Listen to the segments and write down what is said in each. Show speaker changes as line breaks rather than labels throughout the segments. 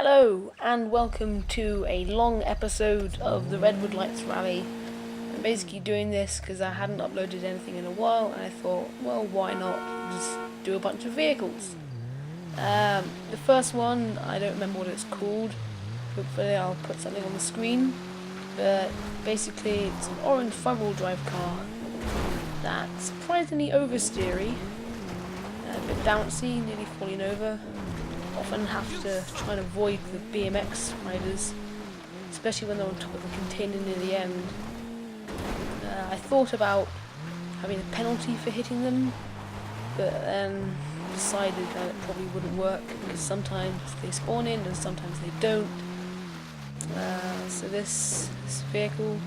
Hello and welcome to a long episode of the Redwood Lights Rally. I'm basically doing this because I hadn't uploaded anything in a while and I thought, well, why not just do a bunch of vehicles. The first one, I don't remember what it's called. Hopefully I'll put something on the screen. But basically it's an orange front-wheel drive car that's surprisingly oversteery, a bit bouncy, nearly falling over. Often have to try and avoid the BMX riders, especially when they're on top of a container near the end. I thought about having a penalty for hitting them, but then decided that it probably wouldn't work because sometimes they spawn in and sometimes they don't. So this vehicle,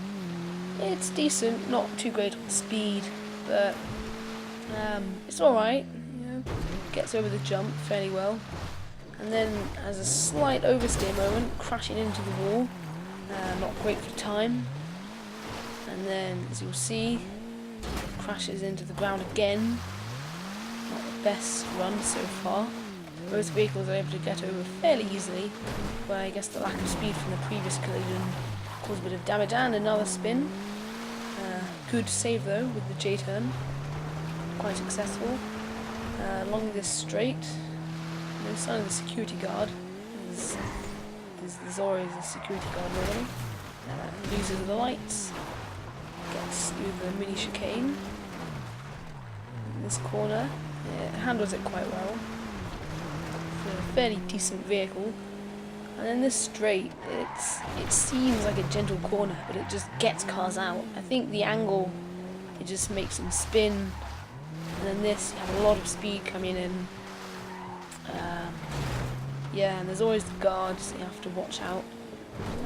it's decent, not too great on speed, but it's alright, gets over the jump fairly well. And then has a slight oversteer moment, crashing into the wall, not great for time. And then, as you'll see, crashes into the ground again. Not the best run so far. Most vehicles are able to get over fairly easily, but I guess the lack of speed from the previous collision caused a bit of damage and another spin. Good save though with the J-turn, quite successful. Along this straight. No sign of the security guard. There's always a security guard normally. Loses the lights. Gets through the mini chicane. In this corner. It handles it quite well. It's a fairly decent vehicle. And then this straight, it seems like a gentle corner, but it just gets cars out. I think the angle, it just makes them spin. And then this, you have a lot of speed coming in. And there's always the guards, so you have to watch out.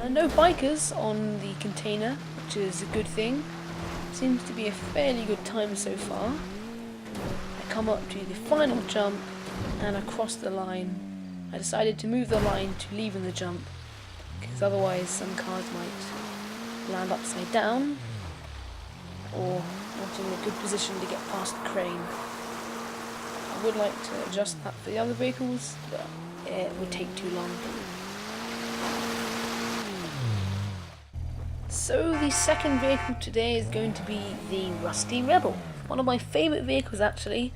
No bikers on the container, which is a good thing. Seems to be a fairly good time so far. I come up to the final jump and across the line. I decided to move the line to leaving the jump, because otherwise some cars might land upside down or not in a good position to get past the crane. I would like to adjust that for the other vehicles, but it would take too long. So the second vehicle today is going to be the Rusty Rebel. One of my favourite vehicles actually,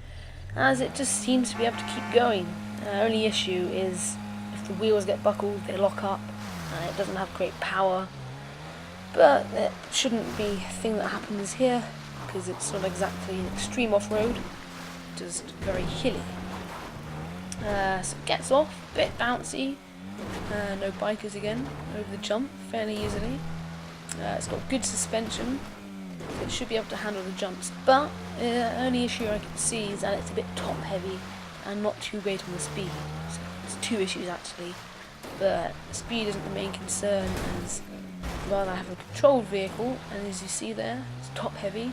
as it just seems to be able to keep going. Only issue is if the wheels get buckled, they lock up, and it doesn't have great power. But it shouldn't be a thing that happens here, because it's not exactly an extreme off-road. Just very hilly. So it gets off, a bit bouncy, no bikers again, over the jump fairly easily. It's got good suspension, so it should be able to handle the jumps, but the only issue I can see is that it's a bit top heavy and not too great on the speed. So there's two issues actually, but speed isn't the main concern, as rather I have a controlled vehicle, and as you see there, it's top heavy.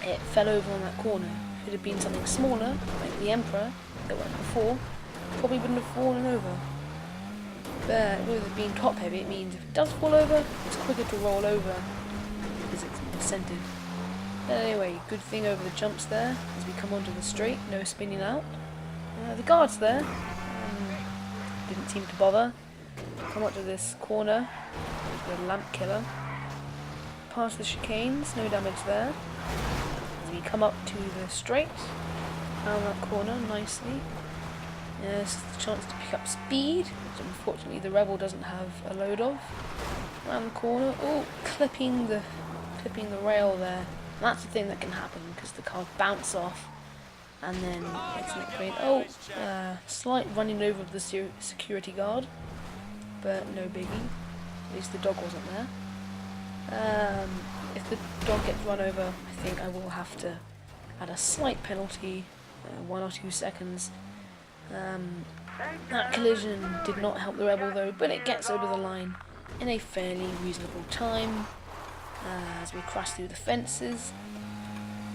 It fell over on that corner. If it had been something smaller, like the Emperor that went before, probably wouldn't have fallen over. But with it being top heavy, it means if it does fall over, it's quicker to roll over because it's more centered. But anyway, good thing over the jumps there as we come onto the straight, no spinning out. The guards there didn't seem to bother. Come up to this corner, the lamp killer. Past the chicanes, no damage there. As we come up to the straight, around that corner nicely. This is the chance to pick up speed, which unfortunately the Rebel doesn't have a load of. Around the corner, clipping the rail there. And that's the thing that can happen because the cars bounce off, and then it's not great. Slight running over of the security guard, but no biggie. At least the dog wasn't there. If the dog gets run over, I think I will have to add a slight penalty, 1 or 2 seconds. That collision did not help the Rebel though, but it gets over the line in a fairly reasonable time as we crash through the fences.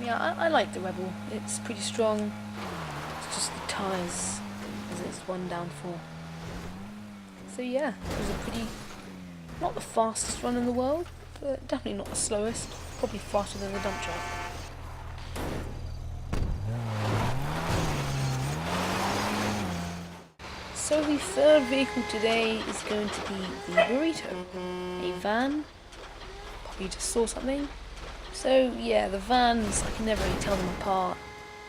Yeah, I like the Rebel. It's pretty strong. It's just the tyres as its one downfall. So yeah, it was a pretty, not the fastest run in the world, but definitely not the slowest. Probably faster than the dump truck. So the third vehicle today is going to be the Burrito, a van. Probably just saw something. So yeah, the vans, I can never really tell them apart.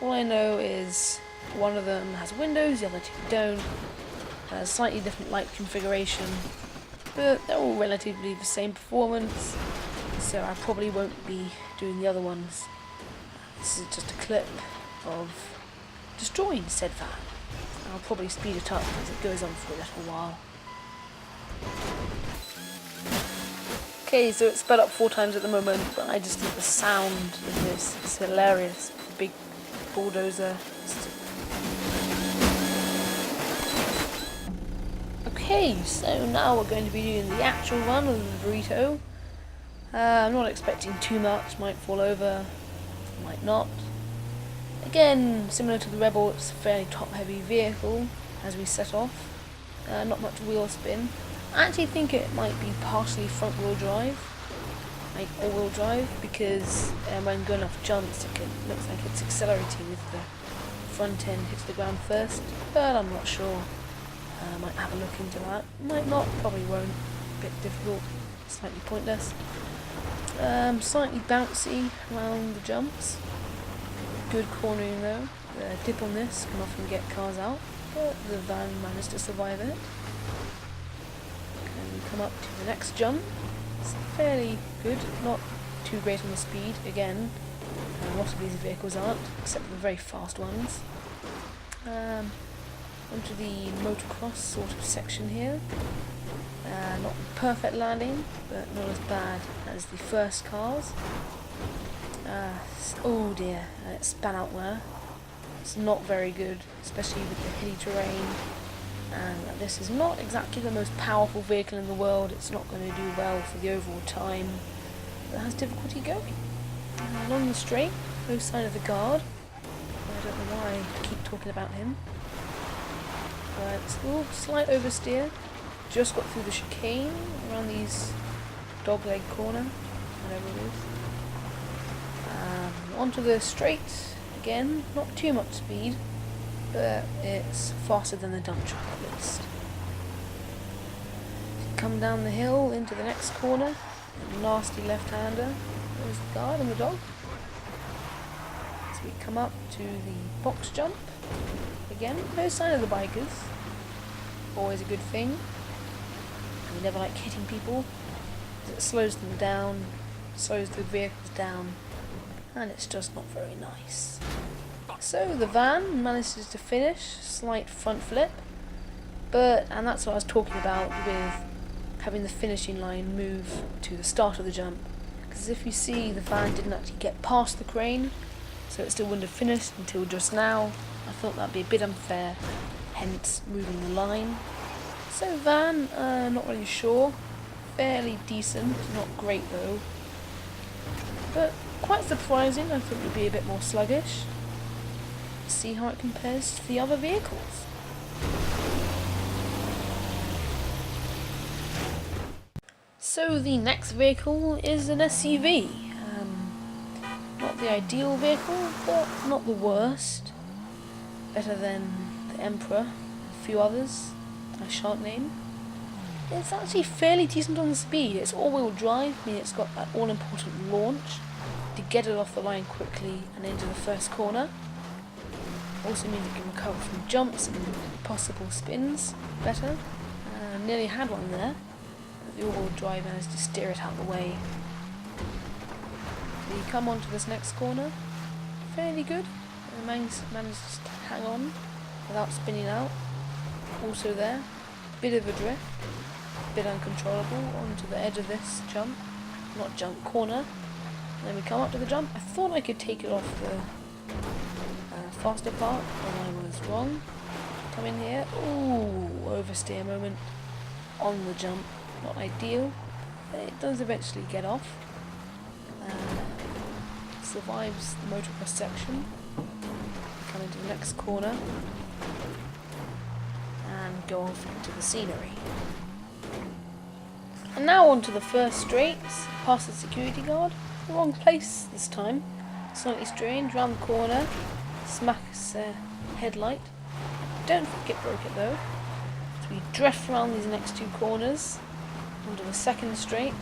All I know is one of them has windows, the other two don't. A slightly different light configuration, but they're all relatively the same performance, so I probably won't be doing the other ones. This is just a clip of destroying said van. I'll probably speed it up as it goes on for a little while. Okay, so it's sped up 4 times at the moment, but I just think the sound of this is hilarious. The big bulldozer. Okay, so now we're going to be doing the actual run of the Burrito. I'm not expecting too much, might fall over, might not. Again, similar to the Rebel, it's a fairly top-heavy vehicle as we set off. Not much wheel spin. I actually think it might be partially front-wheel drive, like all-wheel drive, because when going off jumps, it looks like it's accelerating with the front end hits the ground first, but I'm not sure. Might have a look into that. Might not, probably won't. A bit difficult, slightly pointless. Slightly bouncy around the jumps. Good cornering though. The dip on this can often get cars out, but the van managed to survive it. And we come up to the next jump. It's fairly good, not too great on the speed. Again, a lot of these vehicles aren't, except for the very fast ones. Onto the motocross sort of section here. Not perfect landing, but not as bad as the first cars. Oh dear, it span out there. It's not very good, especially with the hilly terrain. And this is not exactly the most powerful vehicle in the world. It's not going to do well for the overall time. It has difficulty going. Along the straight, no sign of the guard. I don't know why I keep talking about him. But slight oversteer. Just got through the chicane around these dogleg corner, whatever it is. Onto the straight again. Not too much speed, but it's faster than the dump truck at least. Come down the hill into the next corner. A nasty left-hander. There's the guard and the dog. So we come up to the box jump. Again, no sign of the bikers. Always a good thing. We never like hitting people. It slows them down, slows the vehicles down, and it's just not very nice. So the van manages to finish, slight front flip, and that's what I was talking about with having the finishing line move to the start of the jump. Because if you see, the van didn't actually get past the crane, so it still wouldn't have finished until just now. I thought that'd be a bit unfair, hence moving the line. So van, not really sure. Fairly decent, not great though. But quite surprising, I thought it would be a bit more sluggish. Let's see how it compares to the other vehicles. So the next vehicle is an SUV. Not the ideal vehicle, but not the worst. Better than the Emperor and a few others I shan't name. It's actually fairly decent on the speed. It's all-wheel drive, meaning it's got that all-important launch to get it off the line quickly and into the first corner. Also means it can recover from jumps and possible spins better. Nearly had one there. The all-wheel drive managed to steer it out of the way. We come on to this next corner. Fairly good. It managed to hang on without spinning out. Also there, bit of a drift, bit uncontrollable onto the edge of this jump, not jump, corner. And then we come up to the jump. I thought I could take it off the faster part, but I was wrong. Come in here, ooh, oversteer moment on the jump, not ideal, but it does eventually get off. Survives the motocross section. Come into the next corner and go off into the scenery. And now on to the first straight, past the security guard. The wrong place this time. Slightly strange, round the corner, smacks headlight. Don't think it broke it though. We drift around these next two corners onto the second straight,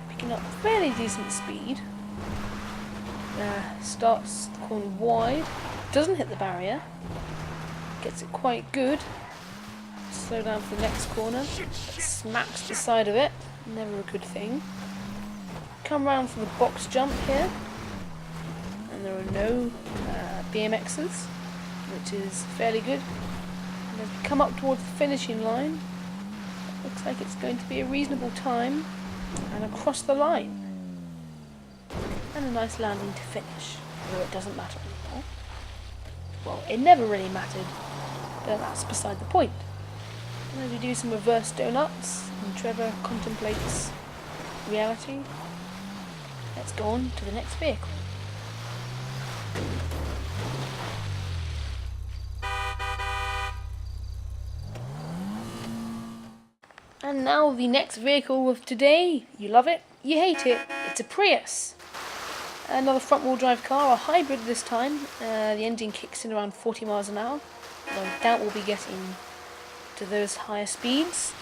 picking up fairly decent speed. Starts the corner wide, doesn't hit the barrier, gets it quite good. Slow down for the next corner, smacks the side of it, never a good thing. Come round for the box jump here, and there are no BMXs, which is fairly good. And as we come up towards the finishing line, looks like it's going to be a reasonable time, and across the line. And a nice landing to finish, although it doesn't matter anymore. Well, it never really mattered, but that's beside the point. And as we do some reverse donuts, and Trevor contemplates reality, let's go on to the next vehicle. And now the next vehicle of today. You love it, you hate it, it's a Prius. Another front wheel drive car, a hybrid this time. The engine kicks in around 40 miles an hour. Although I doubt we'll be getting to those higher speeds.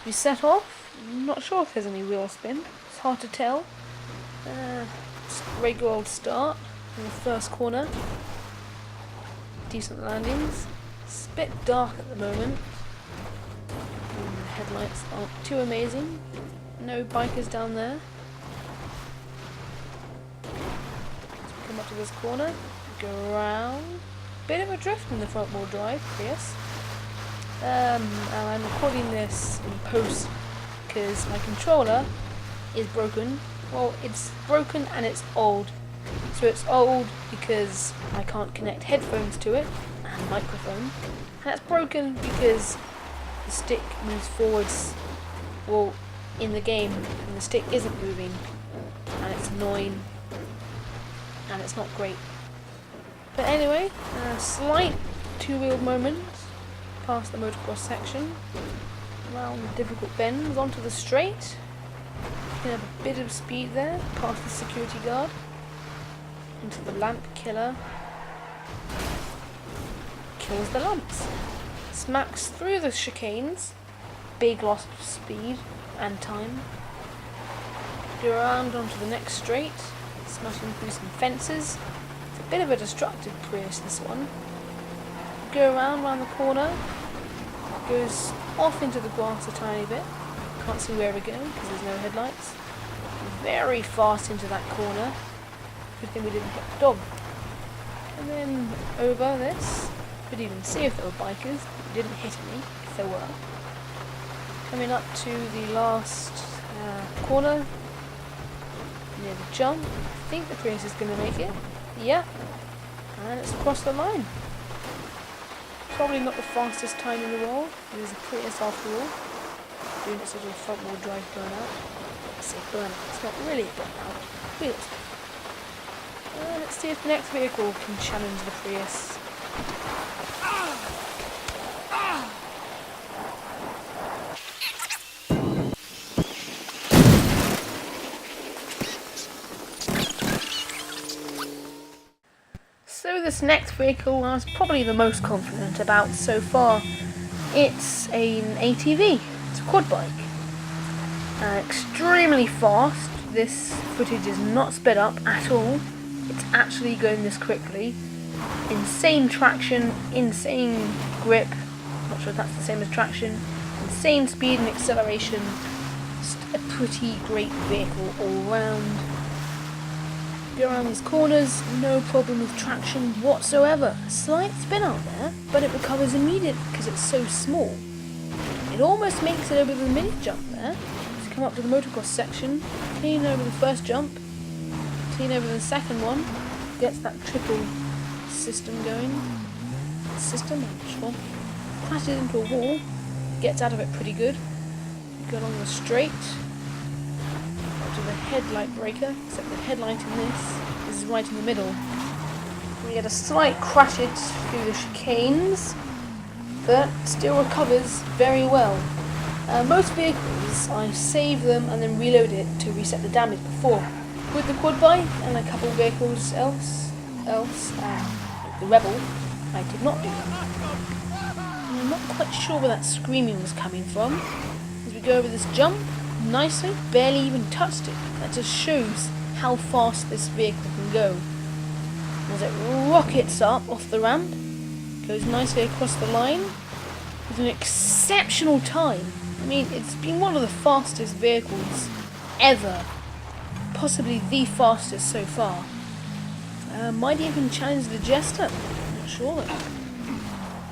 We set off, I'm not sure if there's any wheel spin, it's hard to tell. Regular old start in the first corner. Decent landings. It's a bit dark at the moment. And the headlights aren't too amazing. No bikers down there. Come up to this corner, go around, bit of a drift in the front wheel drive Prius, and I'm recording this in post because my controller is broken. Well, it's broken and it's old. So it's old because I can't connect headphones to it and microphone, and it's broken because the stick moves forwards, well, in the game, and the stick isn't moving, and it's annoying. And it's not great. But anyway, a slight two-wheeled moment past the motocross section, around the difficult bends onto the straight. You have a bit of speed there, past the security guard, into the lamp killer. Kills the lamps. Smacks through the chicanes, big loss of speed and time. Go around onto the next straight. Smashing through some fences. It's a bit of a destructive Prius, this one. Go around the corner. Goes off into the grass a tiny bit. Can't see where we're going because there's no headlights. Very fast into that corner. Good thing we didn't hit the dog. And then over this. Could even see if there were bikers. We didn't hit any, if there were. Coming up to the last corner. Near the jump. I think the Prius is going to make it. Yeah. And it's across the line. Probably not the fastest time in the world. It is a Prius after all. Doing its little front wheel drive burnout. I say burnout, it's not really a burnout. Wheels. Let's see if the next vehicle can challenge the Prius. So this next vehicle I was probably the most confident about so far. It's an ATV, it's a quad bike. Extremely fast, this footage is not sped up at all, it's actually going this quickly. Insane traction, insane grip, not sure if that's the same as traction, insane speed and acceleration, just a pretty great vehicle all round. Go around these corners, no problem with traction whatsoever. A slight spin out there, but it recovers immediately because it's so small. It almost makes it over the mini jump there. Just come up to the motocross section, clean over the first jump, clean over the second one, gets that triple system going. System, I'm not sure. Crashes into a wall, gets out of it pretty good. Go along the straight. To the headlight breaker, except the headlight in this is right in the middle. We get a slight crashage through the chicanes, but still recovers very well. Most vehicles, I save them and then reload it to reset the damage before. With the quad bike and a couple of vehicles else, the Rebel, I did not do that. not quite sure where that screaming was coming from. As we go over this jump, nicely, barely even touched it. That just shows how fast this vehicle can go. As it rockets up off the ramp, goes nicely across the line with an exceptional time. I mean, it's been one of the fastest vehicles ever. Possibly the fastest so far. Might even challenge the Jester. Not sure though.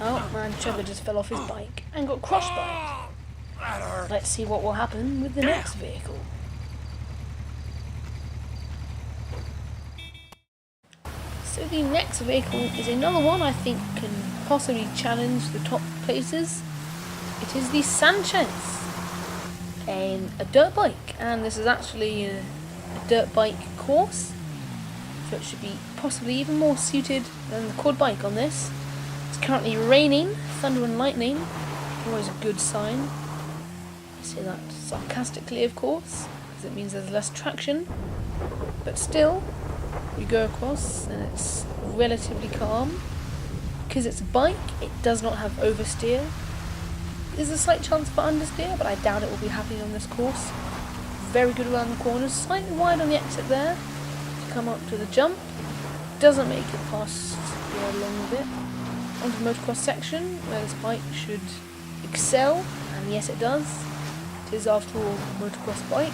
Oh man, Trevor just fell off his bike and got crushed by it. Let's see what will happen with the next vehicle. So the next vehicle is another one I think can possibly challenge the top places. It is the Sanchez, a dirt bike, and this is actually a dirt bike course, so it should be possibly even more suited than the quad bike on this. It's currently raining, thunder and lightning, always a good sign. I say that sarcastically, of course, because it means there's less traction, but still, you go across and it's relatively calm. Because it's a bike, it does not have oversteer. There's a slight chance for understeer, but I doubt it will be happening on this course. Very good around the corners, slightly wide on the exit there. To come up to the jump, doesn't make it past the long bit. Onto the motocross section, where this bike should excel, and yes it does. It is after all a motocross bike.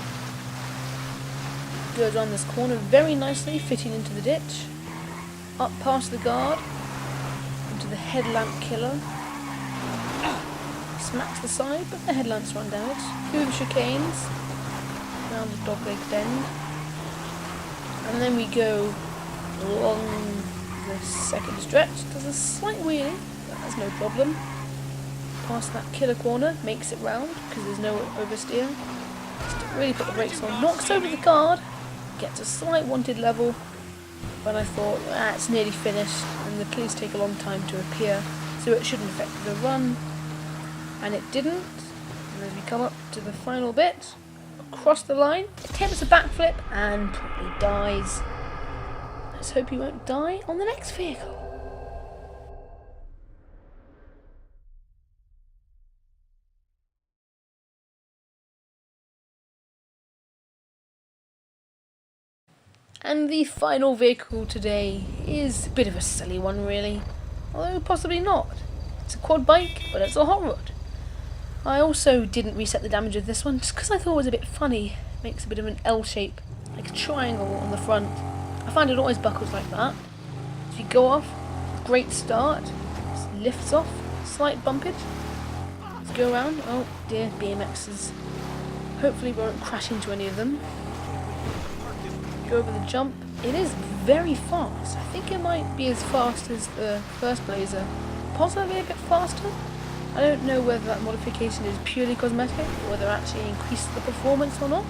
Goes on this corner very nicely, fitting into the ditch. Up past the guard, into the headlamp killer. Smacks the side, but the headlamps are undamaged. Through the chicanes, around the dogleg bend, and then we go along the second stretch. Does a slight wheelie, but that's no problem. Past that killer corner, makes it round because there's no oversteer. Just really put the brakes on, knocks over the guard, gets a slight wanted level. When I thought it's nearly finished, and the police take a long time to appear, so it shouldn't affect the run. And it didn't, and as we come up to the final bit, across the line, it attempts a backflip and probably dies. Let's hope he won't die on the next vehicle. And the final vehicle today is a bit of a silly one really, although possibly not. It's a quad bike, but it's a hot rod. I also didn't reset the damage of this one just because I thought it was a bit funny. It makes a bit of an L shape, like a triangle on the front. I find it always buckles like that. If you go off, great start, just lifts off, slight bumpage. Let's go around. Oh dear, BMXs. Hopefully we won't crash into any of them. Go over the jump. It is very fast. I think it might be as fast as the first Blazer. Possibly a bit faster. I don't know whether that modification is purely cosmetic or whether it actually increases the performance or not.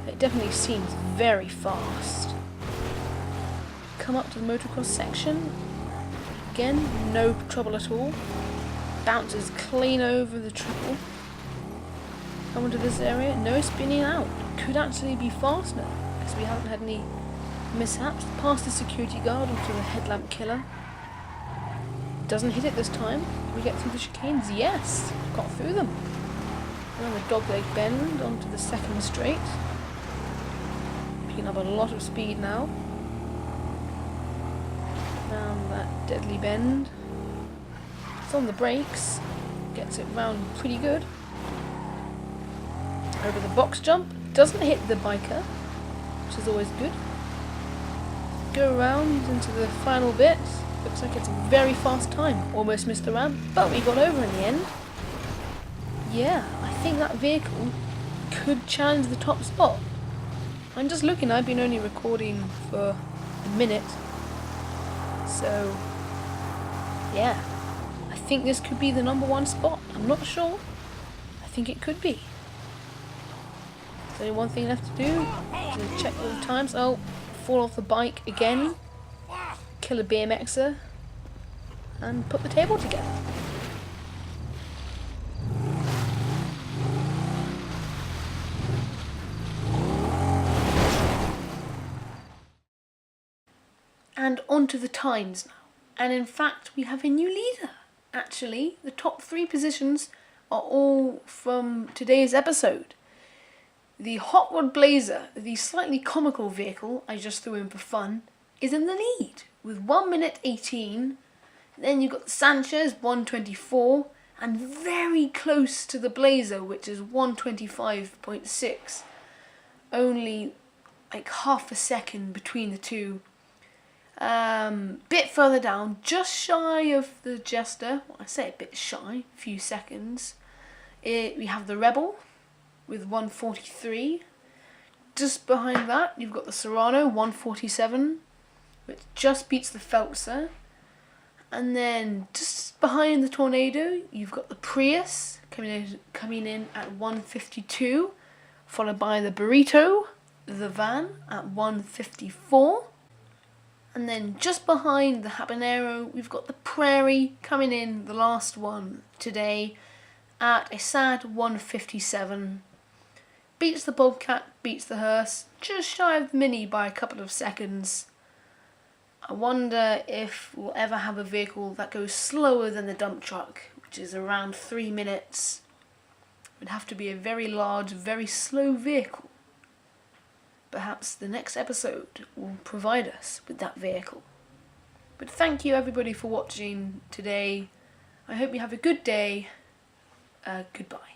It definitely seems very fast. Come up to the motocross section. Again, no trouble at all. Bounces clean over the triple. Come into this area, no spinning out. Could actually be faster because we haven't had any mishaps. Past the security guard onto the headlamp killer. Doesn't hit it this time. Can we get through the chicanes? Yes! Got through them. Around the dogleg bend onto the second straight. Picking up a lot of speed now. Down that deadly bend. It's on the brakes. Gets it round pretty good. Over the box jump. Doesn't hit the biker, which is always good. Go around into the final bit. Looks like it's a very fast time. Almost missed the ramp, but we got over in the end. Yeah, I think that vehicle could challenge the top spot. I'm just looking, I've been only recording for a minute. So, yeah. I think this could be the #1 spot. I'm not sure. I think it could be. There's only one thing left to do. To check all the times. Oh, fall off the bike again. Kill a BMXer. And put the table together. And on to the times now. And in fact, we have a new leader. Actually, the top 3 positions are all from today's episode. The Hot Rod Blazer, the slightly comical vehicle I just threw in for fun, is in the lead with 1 minute 18. Then you've got the Sanchez, 1:24, and very close to the Blazer, which is 1:25.6. Only like half a second between the two. Bit further down, just shy of the Jester. Well, I say a bit shy, a few seconds. We have the Rebel with 1:43. Just behind that, you've got the Serrano, 1:47, which just beats the Phelpser. And then just behind the Tornado, you've got the Prius coming in at 1:52, followed by the Burrito, the van, at 1:54. And then just behind the Habanero, we've got the Prairie coming in, the last one today, at a sad 1:57. Beats the Bobcat, beats the hearse, just shy of the Mini by a couple of seconds. I wonder if we'll ever have a vehicle that goes slower than the dump truck, which is around 3 minutes. It would have to be a very large, very slow vehicle. Perhaps the next episode will provide us with that vehicle. But thank you everybody for watching today. I hope you have a good day. Goodbye.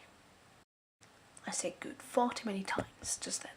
I said good far too many times just then.